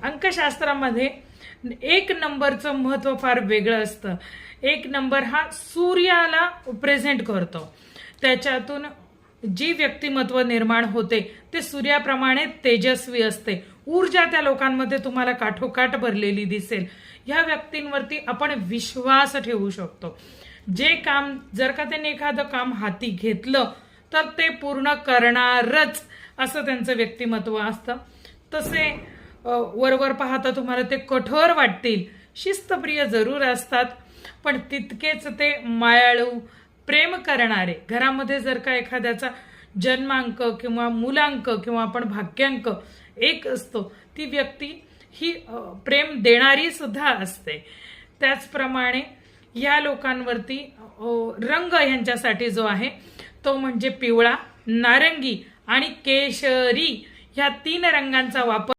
अंकशास्त्रामध्ये 1 नंबरचं महत्त्व फार वेगळं असतं. 1 नंबर हा सूर्याला प्रेझेंट करतो. त्याच्यातून जी व्यक्तिमत्व निर्माण होते ते सूर्याप्रमाणे तेजस्वी असते. ऊर्जा त्या लोकांमध्ये तुम्हाला काठोकाठ भरलेली दिसेल. ह्या व्यक्तींवरती आपण विश्वास ठेवू शकतो. जे काम जर का त्यांनी एखादं काम हाती घेतलं तर ते पूर्ण करणारच असं त्यांचं व्यक्तिमत्व असतं. तसे वरवर पाहता तुम्हाला ते कठोर वाटतील, शिस्तप्रिय जरूर असतात, पण तितकेच ते मायाळू, प्रेम करणारे. घरामध्ये जर का एखाद्याचा जन्मांक किंवा मूलांक किंवा आपण भाग्यांक 1 असतो, ती व्यक्ती ही प्रेम देणारी सुद्धा असते. त्याचप्रमाणे या लोकांवरती रंग यांच्यासाठी जो आहे तो म्हणजे पिवळा, नारंगी आणि केशरी ह्या 3 रंगांचा वापर